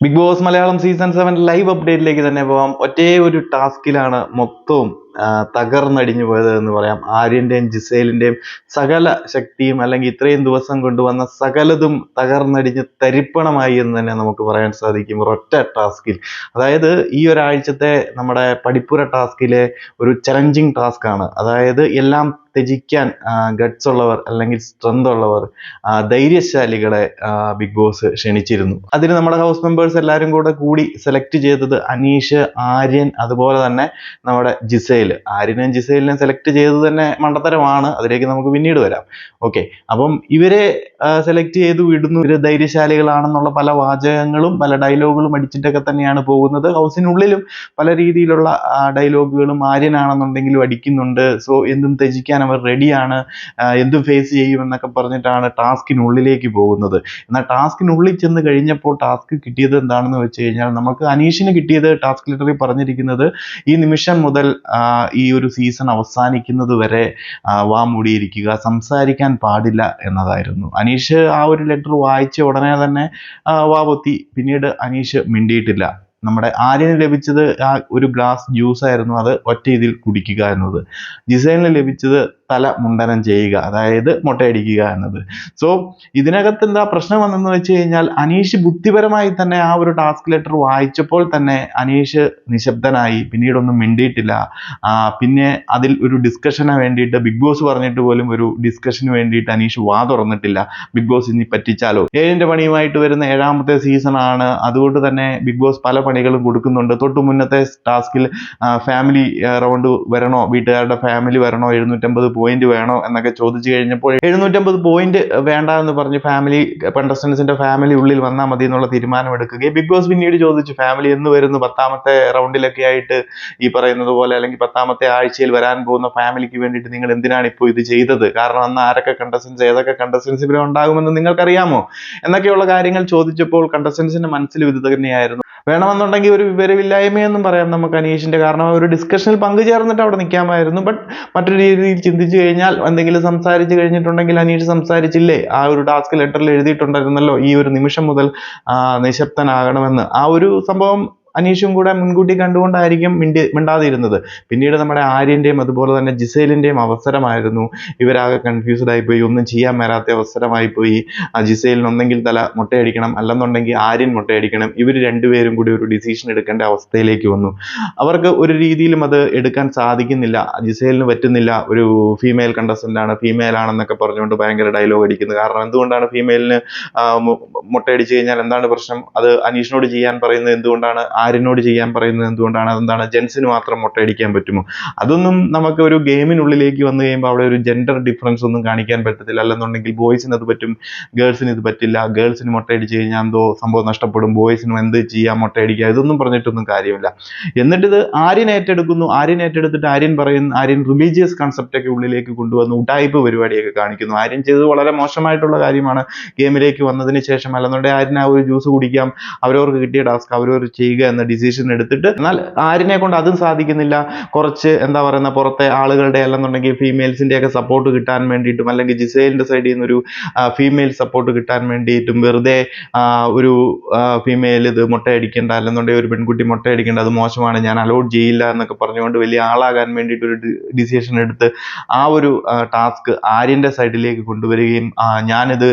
Big Boss Malayalam season 7 live അപ്ഡേറ്റിലേക്ക് തന്നെ പോകാം. ഒറ്റേ ഒരു ടാസ്കിലാണ് മൊത്തവും തകർന്നടിഞ്ഞു പോയത് എന്ന് പറയാം. ആര്യന്റെയും ജിസേലിന്റെയും സകല ശക്തിയും അല്ലെങ്കിൽ ഇത്രയും ദിവസം കൊണ്ടുവന്ന സകലതും തകർന്നടിഞ്ഞ് തരിപ്പണമായി എന്ന് തന്നെ നമുക്ക് പറയാൻ സാധിക്കും ഒരൊറ്റ ടാസ്കിൽ. അതായത് ഈ ഒരാഴ്ചത്തെ നമ്മുടെ പഠിപ്പുര ടാസ്കിലെ ഒരു ചലഞ്ചിങ് ടാസ്ക് ആണ്. അതായത് എല്ലാം ത്യജിക്കാൻ ഗട്സ് ഉള്ളവർ അല്ലെങ്കിൽ സ്ട്രെങ്ത് ഉള്ളവർ ധൈര്യശാലികളെ ബിഗ് ബോസ് ക്ഷണിച്ചിരുന്നു. അതിന് നമ്മുടെ ഹൗസ് മെമ്പേഴ്സ് എല്ലാവരും കൂടി സെലക്ട് ചെയ്തത് അനീഷ്, ആര്യൻ, അതുപോലെ തന്നെ നമ്മുടെ ജിസേൽ. ആര്യനെയും ജിസേലിനെയും സെലക്ട് ചെയ്തത് തന്നെ മണ്ടത്തരമാണ്, അതിലേക്ക് നമുക്ക് പിന്നീട് വരാം. ഓക്കെ, അപ്പം ഇവരെ സെലക്ട് ചെയ്ത് വിടുന്നു. ഇവര് ധൈര്യശാലികളാണെന്നുള്ള പല വാചകങ്ങളും പല ഡയലോഗുകളും അടിച്ചിട്ടൊക്കെ തന്നെയാണ് പോകുന്നത്. ഹൗസിനുള്ളിലും പല രീതിയിലുള്ള ഡയലോഗുകളും ആര്യനാണെന്നുണ്ടെങ്കിലും അടിക്കുന്നുണ്ട്. സോ എന്തും ത്യജിക്കാൻ അവർ റെഡിയാണ്, എന്തും ഫേസ് ചെയ്യുമെന്നൊക്കെ പറഞ്ഞിട്ടാണ് ടാസ്കിനുള്ളിലേക്ക് പോകുന്നത്. എന്നാൽ ടാസ്കിനുള്ളിൽ ചെന്ന് കഴിഞ്ഞപ്പോൾ ടാസ്ക് കിട്ടിയത് എന്താണെന്ന് വെച്ച് കഴിഞ്ഞാൽ, നമുക്ക് അനീഷിന് കിട്ടിയത് ടാസ്ക് ലെറ്ററിൽ പറഞ്ഞിരിക്കുന്നത് ഈ നിമിഷം മുതൽ ഈ ഒരു സീസൺ അവസാനിക്കുന്നത് വരെ വാ മൂടിയിരിക്കുക, സംസാരിക്കാൻ പാടില്ല എന്നതായിരുന്നു. അനീഷ് ആ ഒരു ലെറ്റർ വായിച്ച ഉടനെ തന്നെ വാ പൊത്തി. പിന്നീട് അനീഷ് മിണ്ടിയിട്ടില്ല. നമ്മുടെ ആര്യന് ലഭിച്ചത് ആ ഒരു ഗ്ലാസ് ജ്യൂസ് ആയിരുന്നു, അത് ഒറ്റ ഇതിൽ കുടിക്കുക എന്നത്. ജിസേലിന് ലഭിച്ചത് തല മുണ്ടനം ചെയ്യുക, അതായത് മുട്ടയടിക്കുക എന്നത്. സോ ഇതിനകത്ത് എന്താ പ്രശ്നം വന്നെന്ന് വെച്ച് കഴിഞ്ഞാൽ, അനീഷ് ബുദ്ധിപരമായി തന്നെ ആ ഒരു ടാസ്ക് ലെറ്റർ വായിച്ചപ്പോൾ തന്നെ അനീഷ് നിശബ്ദനായി, പിന്നീടൊന്നും മിണ്ടിയിട്ടില്ല. പിന്നെ അതിൽ ഒരു ഡിസ്കഷന് വേണ്ടിയിട്ട് ബിഗ് ബോസ് പറഞ്ഞിട്ട് പോലും ഒരു ഡിസ്കഷന് വേണ്ടിയിട്ട് അനീഷ് വാ തുറന്നിട്ടില്ല. ബിഗ് ബോസ് ഇനി പറ്റിച്ചാലോ, 7ന്റെ പണിയുമായിട്ട് വരുന്ന 7ാമത്തെ സീസൺ ആണ്. അതുകൊണ്ട് തന്നെ ബിഗ് ബോസ് പല പണികളും കൊടുക്കുന്നുണ്ട്. തൊട്ടു മുന്നത്തെ ടാസ്കിൽ ഫാമിലി റൗണ്ട് വരണോ, വീട്ടുകാരുടെ ഫാമിലി വരണോ, 750 പോയിന്റ് വേണോ എന്നൊക്കെ ചോദിച്ചു കഴിഞ്ഞപ്പോൾ 750 പോയിന്റ് വേണ്ട എന്ന് പറഞ്ഞ് കണ്ടസ്റ്റൻസിന്റെ ഫാമിലി ഉള്ളിൽ വന്നാൽ മതി എന്നുള്ള തീരുമാനം എടുക്കുകയും ബിഗ് ബോസ് പിന്നീട് ചോദിച്ചു, ഫാമിലി എന്ന് വരുന്നു 10ാമത്തെ റൗണ്ടിലൊക്കെ ആയിട്ട് ഈ പറയുന്നത് പോലെ, അല്ലെങ്കിൽ 10ാമത്തെ ആഴ്ചയിൽ വരാൻ പോകുന്ന ഫാമിലിക്ക് വേണ്ടിയിട്ട് നിങ്ങൾ എന്തിനാണ് ഇപ്പോൾ ഇത് ചെയ്തത്? കാരണം അന്ന് ആരൊക്കെ കണ്ടസ്റ്റൻസ്, ഏതൊക്കെ കണ്ടസ്റ്റൻസ് ഇവിടെ ഉണ്ടാകുമെന്ന് നിങ്ങൾക്കറിയാമോ എന്നൊക്കെയുള്ള കാര്യങ്ങൾ ചോദിച്ചപ്പോൾ കണ്ടസ്റ്റൻസിന്റെ മനസ്സിൽ ഇത് തന്നെയായിരുന്നു. വേണമെന്നുണ്ടെങ്കിൽ ഒരു വിവരമില്ലായ്മയെന്നും പറയാം നമുക്ക് അനീഷിന്റെ. കാരണം ഒരു ഡിസ്കഷനിൽ പങ്കുചേർന്നിട്ട് അവിടെ നിൽക്കാമായിരുന്നു. ബട്ട് മറ്റൊരു രീതിയിൽ ചിന്തിച്ചു കഴിഞ്ഞാൽ, എന്തെങ്കിലും സംസാരിച്ചു കഴിഞ്ഞിട്ടുണ്ടെങ്കിൽ അനീഷ് സംസാരിച്ചില്ലേ? ആ ഒരു ടാസ്ക് ലെറ്ററിൽ എഴുതിയിട്ടുണ്ടായിരുന്നല്ലോ ഈ ഒരു നിമിഷം മുതൽ നിശബ്ദനാകണമെന്ന്. ആ ഒരു സംഭവം അനീഷും കൂടെ മുൻകൂട്ടി കണ്ടുകൊണ്ടായിരിക്കും മിണ്ടാതിരുന്നത്. പിന്നീട് നമ്മുടെ ആര്യന്റെയും അതുപോലെ തന്നെ ജിസേലിന്റെയും അവസരമായിരുന്നു. ഇവരാകെ കൺഫ്യൂസ്ഡ് ആയിപ്പോയി, ഒന്നും ചെയ്യാൻ മേലാത്ത അവസരമായി പോയി. ജിസേലിന് ഒന്നെങ്കിൽ തല മുട്ടയടിക്കണം, അല്ലെന്നുണ്ടെങ്കിൽ ആര്യൻ മുട്ടയടിക്കണം. ഇവർ രണ്ടുപേരും കൂടി ഒരു ഡിസിഷൻ എടുക്കേണ്ട അവസ്ഥയിലേക്ക് വന്നു. അവർക്ക് ഒരു രീതിയിലും അത് എടുക്കാൻ സാധിക്കുന്നില്ല. ജിസേലിന് പറ്റുന്നില്ല. ഒരു ഫീമെയിൽ കണ്ടസ്റ്റന്റ് ആണ്, ഫീമെയിൽ ആണെന്നൊക്കെ പറഞ്ഞുകൊണ്ട് ഭയങ്കര ഡയലോഗ് അടിക്കുന്നത്. കാരണം എന്തുകൊണ്ടാണ് ഫീമെയിലിന് മുട്ടയടിച്ചു കഴിഞ്ഞാൽ എന്താണ് പ്രശ്നം? അത് അനീഷിനോട് ചെയ്യാൻ പറയുന്നത് എന്തുകൊണ്ടാണ്? ആര്യനോട് ചെയ്യാൻ പറയുന്നത് എന്തുകൊണ്ടാണ്? അതെന്താണ് ജെൻസിന് മാത്രം മുട്ടയടിക്കാൻ പറ്റുമോ? അതൊന്നും നമുക്ക് ഒരു ഗെയിമിനുള്ളിലേക്ക് വന്നു കഴിയുമ്പോൾ അവിടെ ഒരു ജെൻഡർ ഡിഫറൻസ് ഒന്നും കാണിക്കാൻ പറ്റത്തില്ല. അല്ലെന്നുണ്ടെങ്കിൽ ബോയ്സിന് അത് പറ്റും, ഗേൾസിന് ഇത് പറ്റില്ല. ഗേൾസിന് മുട്ടയടിച്ച് കഴിഞ്ഞാൽ എന്തോ സംഭവം നഷ്ടപ്പെടും, ബോയ്സിനും എന്ത് ചെയ്യാം മുട്ടയടിക്കുക, ഇതൊന്നും പറഞ്ഞിട്ടൊന്നും കാര്യമില്ല. എന്നിട്ട് ഇത് ആര്യൻ ഏറ്റെടുക്കുന്നു. ആര്യൻ ഏറ്റെടുത്തിട്ട് ആര്യൻ റിലീജിയസ് കൺസെപ്റ്റ് ഒക്കെ ഉള്ളിലേക്ക് കൊണ്ടുവന്ന് ഉടായ്പ പരിപാടിയൊക്കെ കാണിക്കുന്നു. ആര്യൻ ചെയ്തത് വളരെ മോശമായിട്ടുള്ള കാര്യമാണ് ഗെയിമിലേക്ക് വന്നതിന് ശേഷം. അല്ലെന്നുണ്ടെങ്കിൽ ആര്യൻ ആ ഒരു ജ്യൂസ് കുടിക്കാം, അവരവർക്ക് കിട്ടിയ ടാസ്ക് അവരവർ ചെയ്യുക എന്ന ഡിസിഷൻ എടുത്തിട്ട്, എന്നാൽ ആര്യനെ കൊണ്ട് അതും സാധിക്കുന്നില്ല. കുറച്ച് എന്താ പറയുന്ന പുറത്തെ ആളുകളുടെ അല്ലെന്നുണ്ടെങ്കിൽ ഫീമെയിൽസിന്റെ ഒക്കെ സപ്പോർട്ട് കിട്ടാൻ വേണ്ടിയിട്ടും, അല്ലെങ്കിൽ ജിസേലിന്റെ സൈഡിൽ നിന്ന് ഒരു ഫീമെയിൽ സപ്പോർട്ട് കിട്ടാൻ വേണ്ടിയിട്ടും വെറുതെ ഒരു ഫീമെയിൽ ഇത് മുട്ടയടിക്കേണ്ട, അല്ലെന്നുണ്ടെങ്കിൽ ഒരു പെൺകുട്ടി മുട്ടയടിക്കേണ്ട, അത് മോശമാണ്, ഞാൻ അലോഡ് ചെയ്യില്ല എന്നൊക്കെ പറഞ്ഞുകൊണ്ട് വലിയ ആളാകാൻ വേണ്ടിയിട്ട് ഒരു ഡിസിഷൻ എടുത്ത് ആ ഒരു ടാസ്ക് ആര്യന്റെ സൈഡിലേക്ക് കൊണ്ടുവരികയും, ഞാനിത്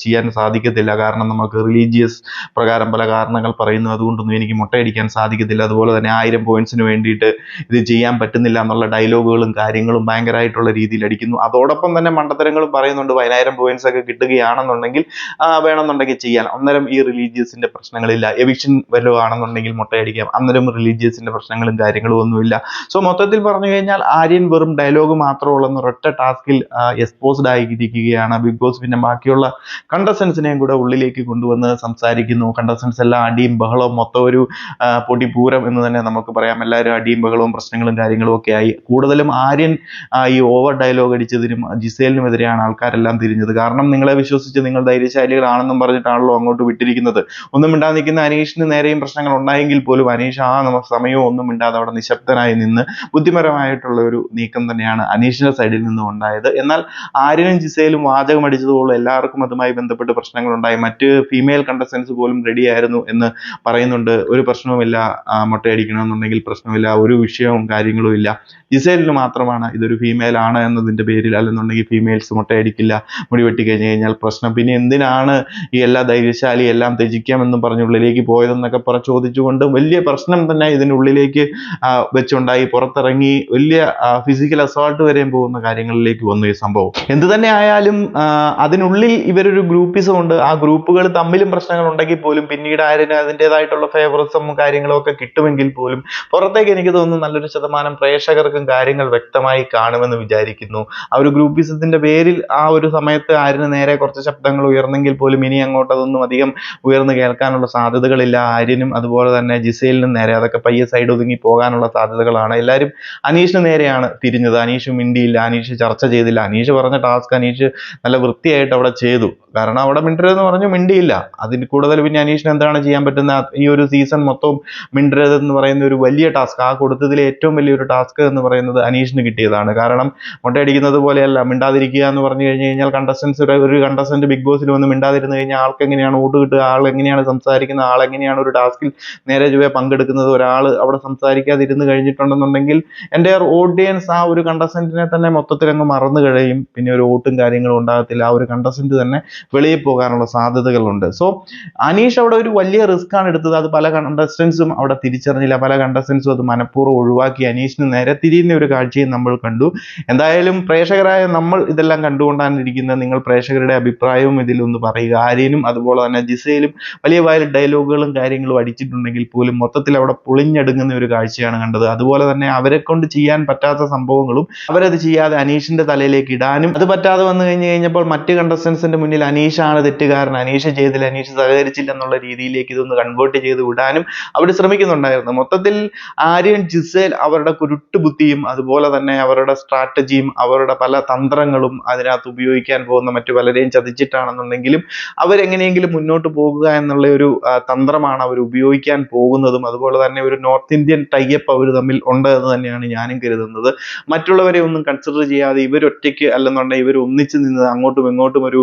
ചെയ്യാൻ സാധിക്കത്തില്ല, കാരണം നമുക്ക് റിലീജിയസ് പ്രകാരം പല കാരണങ്ങൾ പറയുന്നു, അതുകൊണ്ടൊന്നും എനിക്ക് മുട്ടയടിക്കാൻ സാധിക്കത്തില്ല, അതുപോലെ തന്നെ 1000 പോയിന്റ്സിന് വേണ്ടിയിട്ട് ഇത് ചെയ്യാൻ പറ്റുന്നില്ല എന്നുള്ള ഡയലോഗുകളും കാര്യങ്ങളും ഭയങ്കരമായിട്ടുള്ള രീതിയിൽ അടിക്കുന്നു. അതോടൊപ്പം തന്നെ മണ്ടത്തരങ്ങളും പറയുന്നുണ്ട്. 1000 പോയിന്റ്സ് ഒക്കെ കിട്ടുകയാണെന്നുണ്ടെങ്കിൽ വേണമെന്നുണ്ടെങ്കിൽ ചെയ്യാൻ, അന്നേരം ഈ റിലീജിയസിന്റെ പ്രശ്നങ്ങളില്ല. എവിക്ഷൻ വല്ലതും ആണെന്നുണ്ടെങ്കിൽ മുട്ടയടിക്കാം, അന്നേരം റിലീജിയസിന്റെ പ്രശ്നങ്ങളും കാര്യങ്ങളും ഒന്നുമില്ല. സോ മൊത്തത്തിൽ പറഞ്ഞു കഴിഞ്ഞാൽ ആര്യൻ വെറും ഡയലോഗ് മാത്രമുള്ള ഒരൊറ്റ ടാസ്കിൽ എക്സ്പോസ്ഡ് ആയിരിക്കുകയാണ് ബിഗ് ബോസ്. പിന്നെ ബാക്കിയുള്ള കണ്ടസ്റ്റൻസിനെയും കൂടെ ഉള്ളിലേക്ക് കൊണ്ടുവന്ന് സംസാരിക്കുന്നു. കണ്ടസ്റ്റൻസ് എല്ലാം അടിയും ബഹളവും, മൊത്തം ഒരു പൊടിപൂരം എന്ന് തന്നെ നമുക്ക് പറയാം. എല്ലാവരും അടിയും ബഹളവും പ്രശ്നങ്ങളും കാര്യങ്ങളും ഒക്കെ ആയി. കൂടുതലും ആര്യൻ ഈ ഓവർ ഡയലോഗ് അടിച്ചതിനും ജിസേലിനുമെതിരെയാണ് ആൾക്കാരെല്ലാം തിരിഞ്ഞത്. കാരണം നിങ്ങളെ വിശ്വസിച്ച് നിങ്ങൾ ധൈര്യശാലികളാണെന്നും പറഞ്ഞിട്ടാണല്ലോ അങ്ങോട്ട് വിട്ടിരിക്കുന്നത്. ഒന്നും മിണ്ടാതെ നിൽക്കുന്ന അനീഷിന് നേരെയും പ്രശ്നങ്ങൾ ഉണ്ടായെങ്കിൽ പോലും അനീഷ് സമയവും ഒന്നും മിണ്ടാതെ അവിടെ നിശബ്ദനായി നിന്ന് ബുദ്ധിപരമായിട്ടുള്ള ഒരു നീക്കം തന്നെയാണ് അനീഷിന്റെ സൈഡിൽ നിന്നും ഉണ്ടായത്. എന്നാൽ ആര്യനും ജിസേലും വാചകം അടിച്ചതുപോലെ എല്ലാവർക്കും അതുമായി ബന്ധപ്പെട്ട് പ്രശ്നങ്ങൾ ഉണ്ടായി. മറ്റ് ഫീമെയിൽ കണ്ടസ്റ്റൻസ് പോലും റെഡി ആയിരുന്നു എന്ന് പറയുന്നുണ്ട്. ഒരു പ്രശ്നവുമില്ല, മൊട്ടയടിക്കണമെന്നുണ്ടെങ്കിൽ പ്രശ്നമില്ല, ഒരു വിഷയവും കാര്യങ്ങളും ഇല്ല. ജിസേലിന് മാത്രമാണ് ഇതൊരു ഫീമെയിൽ ആണ് എന്നതിന്റെ പേരിൽ, അല്ലെന്നുണ്ടെങ്കിൽ ഫീമെയിൽസ് മുട്ടയടിക്കില്ല, മുടി വെട്ടി കഴിഞ്ഞ് കഴിഞ്ഞാൽ പ്രശ്നം, പിന്നെ എന്തിനാണ് ഈ എല്ലാ ധൈര്യശാലി എല്ലാം ത്യജിക്കാമെന്നും പറഞ്ഞ് ഉള്ളിലേക്ക് പോയതെന്നൊക്കെ ചോദിച്ചുകൊണ്ട് വലിയ പ്രശ്നം തന്നെ ഇതിനുള്ളിലേക്ക് വെച്ചുണ്ടായി. പുറത്തിറങ്ങി വലിയ ഫിസിക്കൽ അസോൾട്ട് വരെയും പോകുന്ന കാര്യങ്ങളിലേക്ക് വന്നു ഈ സംഭവം. എന്ത് തന്നെ ആയാലും അതിനുള്ളിൽ ഇവരൊരു ഗ്രൂപ്പിസം ഉണ്ട്. ആ ഗ്രൂപ്പുകൾ തമ്മിലും പ്രശ്നങ്ങൾ ഉണ്ടെങ്കിൽ പോലും പിന്നീട് ആര്യന് അതിൻ്റെതായിട്ടുള്ള ഫേവറിസമും കാര്യങ്ങളും ഒക്കെ കിട്ടുമെങ്കിൽ പോലും പുറത്തേക്ക് എനിക്ക് തോന്നുന്നു നല്ലൊരു ശതമാനം പ്രേക്ഷകർക്കും കാര്യങ്ങൾ വ്യക്തമായി കാണുമെന്ന് വിചാരിക്കുന്നു. ആ ഒരു ഗ്രൂപ്പിസത്തിന്റെ പേരിൽ ആ ഒരു സമയത്ത് ആര്യന് നേരെ കുറച്ച് ശബ്ദങ്ങൾ ഉയർന്നെങ്കിൽ പോലും ഇനി അങ്ങോട്ട് അതൊന്നും അധികം ഉയർന്നു കേൾക്കാനുള്ള സാധ്യതകളില്ല. ആര്യനും അതുപോലെ തന്നെ ജിസേലിനും നേരെ അതൊക്കെ പയ്യെ സൈഡ് ഒതുങ്ങി പോകാനുള്ള സാധ്യതകളാണ്. എല്ലാവരും അനീഷിന് നേരെയാണ് തിരിഞ്ഞത്. അനീഷ് മിണ്ടിയില്ല, അനീഷ് ചർച്ച ചെയ്തില്ല. അനീഷ് പറഞ്ഞ ടാസ്ക് അനീഷ് നല്ല വൃത്തിയായിട്ട് അവിടെ ചെയ്തു. കാരണം അവിടെ മിണ്ടരുതെന്ന് പറഞ്ഞു, മിണ്ടിയില്ല. അതിൽ കൂടുതൽ പിന്നെ അനീഷിന് എന്താണ് ചെയ്യാൻ പറ്റുന്ന? ഈ ഒരു സീസൺ മൊത്തം മിണ്ടരുതെന്ന് പറയുന്ന ഒരു വലിയ ടാസ്ക്, ആ കൊടുത്തതിലെ ഏറ്റവും വലിയൊരു ടാസ്ക് എന്ന് പറയുന്നത് അനീഷിന് കിട്ടിയതാണ്. കാരണം മുട്ടയടിക്കുന്നത് പോലെയല്ല, മിണ്ടാതിരിക്കുക എന്ന് പറഞ്ഞു കഴിഞ്ഞാൽ ഒരു കണ്ടസ്റ്റന്റ് ബിഗ് ബോസിൽ വന്ന് മിണ്ടാതിരുന്നു കഴിഞ്ഞാൽ ആൾക്ക് എങ്ങനെയാണ് വോട്ട് കിട്ടുക? ആൾ എങ്ങനെയാണ് സംസാരിക്കുന്നത്? ആൾ എങ്ങനെയാണ് ഒരു ടാസ്കിൽ നേരെ ചൊവ്വേ പങ്കെടുക്കുന്നത്? ഒരാൾ അവിടെ സംസാരിക്കാതിരുന്ന് കഴിഞ്ഞിട്ടുണ്ടെന്നുണ്ടെങ്കിൽ എൻ്റെ ഓഡിയൻസ് ആ ഒരു കണ്ടസ്റ്റന്റിനെ തന്നെ മൊത്തത്തിൽ അങ്ങ് മറന്നു കഴിയും. പിന്നെ ഒരു വോട്ടും കാര്യങ്ങളും ഉണ്ടാകത്തില്ല. ആ ഒരു കണ്ടസ്റ്റന്റ് തന്നെ വെളിയിൽ പോകാനുള്ള സാധ്യതകളുണ്ട്. സോ അനീഷ് അവിടെ ഒരു വലിയ റിസ്ക് ആണ് എടുത്തത്. അത് പല കണ്ടസ്റ്റൻസും അവിടെ തിരിച്ചറിഞ്ഞില്ല. പല കണ്ടസ്റ്റൻസും അത് മനഃപൂർവ്വം ഒഴിവാക്കി അനീഷിന് നേരെ തിരിയുന്ന ഒരു കാഴ്ചയും നമ്മൾ കണ്ടു. എന്തായാലും പ്രേക്ഷകരായ നമ്മൾ ഇതെല്ലാം കണ്ടുകൊണ്ടാണ് ഇരിക്കുന്നത്. നിങ്ങൾ പ്രേക്ഷകരുടെ അഭിപ്രായവും ഇതിലൊന്ന് പറയുക. ആര്യനും അതുപോലെ തന്നെ ജിസേലും വലിയ ഡയലോഗുകളും കാര്യങ്ങളും അടിച്ചിട്ടുണ്ടെങ്കിൽ പോലും മൊത്തത്തിൽ അവിടെ പൊളിഞ്ഞടുങ്ങുന്ന ഒരു കാഴ്ചയാണ് കണ്ടത്. അതുപോലെ തന്നെ അവരെ കൊണ്ട് ചെയ്യാൻ പറ്റാത്ത സംഭവങ്ങളും അവരത് ചെയ്യാതെ അനീഷിന്റെ തലയിലേക്ക് ഇടാനും, അത് പറ്റാതെ വന്നു കഴിഞ്ഞപ്പോൾ മറ്റ് കണ്ടസ്റ്റൻസിന്റെ മുന്നിൽ അനീഷാണ് തെറ്റുകാരൻ, അനീഷ് ചെയ്തില്ല, അനീഷ് സഹകരിച്ചില്ല എന്നുള്ള രീതിയിലേക്ക് ഇതൊന്ന് കൺവേർട്ട് ചെയ്ത് വിടാനും അവർ ശ്രമിക്കുന്നുണ്ടായിരുന്നു. മൊത്തത്തിൽ ആര്യൻ ജിസേൽ അവരുടെ കുരുട്ടുബുദ്ധിയും അതുപോലെ തന്നെ അവരുടെ സ്ട്രാറ്റജിയും അവരുടെ പല തന്ത്രങ്ങളും അതിനകത്ത് ഉപയോഗിക്കാൻ പോകുന്ന മറ്റു പലരെയും ചതിച്ചിട്ടാണെന്നുണ്ടെങ്കിലും അവരെങ്ങനെയെങ്കിലും മുന്നോട്ട് പോകുക എന്നുള്ള ഒരു തന്ത്രമാണ് അവർ ഉപയോഗിക്കാൻ പോകുന്നതും. അതുപോലെ തന്നെ ഒരു നോർത്ത് ഇന്ത്യൻ ടൈപ്പ് അവർ തമ്മിൽ ഉണ്ട് എന്ന് തന്നെയാണ് ഞാനും കരുതുന്നത്. മറ്റുള്ളവരെ ഒന്നും കൺസിഡർ ചെയ്യാതെ ഇവരൊറ്റയ്ക്ക് അല്ലെന്നുണ്ടെങ്കിൽ ഇവർ ഒന്നിച്ച് നിന്ന് അങ്ങോട്ടും ഇങ്ങോട്ടും ഒരു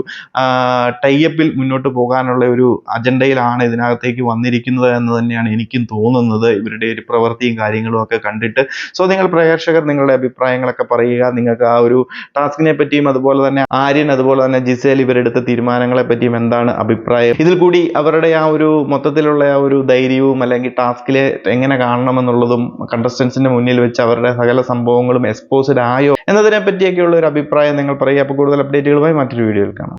ടൈപ്പിൽ മുന്നോട്ട് പോകാനുള്ള ഒരു അജണ്ടയിലാണ് ഇതിനകത്തേക്ക് വന്നിരിക്കുന്നത് എന്ന് തന്നെയാണ് എനിക്കും തോന്നുന്നത്, ഇവരുടെ ഒരു പ്രവൃത്തിയും കാര്യങ്ങളും ഒക്കെ കണ്ടിട്ട്. സോ നിങ്ങൾ പ്രേക്ഷകർ നിങ്ങളുടെ അഭിപ്രായങ്ങളൊക്കെ പറയുക. നിങ്ങൾക്ക് ആ ഒരു ടാസ്കിനെ പറ്റിയും അതുപോലെ തന്നെ ആര്യൻ അതുപോലെ തന്നെ ജിസേൽ ഇവരെടുത്ത തീരുമാനങ്ങളെ പറ്റിയും എന്താണ് അഭിപ്രായം? ഇതിൽ കൂടി അവരുടെ ആ ഒരു മൊത്തത്തിലുള്ള ആ ഒരു ധൈര്യവും അല്ലെങ്കിൽ ടാസ്കിലെ എങ്ങനെ കാണണമെന്നുള്ളതും കണ്ടസ്റ്റൻസിന്റെ മുന്നിൽ വെച്ച് അവരുടെ സകല സംഭവങ്ങളും എക്സ്പോസ്ഡ് ആയോ എന്നതിനെ പറ്റിയൊക്കെയുള്ള ഒരു അഭിപ്രായം നിങ്ങൾ പറയുക. അപ്പോൾ കൂടുതൽ അപ്ഡേറ്റുകളുമായി മറ്റൊരു വീഡിയോയിൽ കാണാം.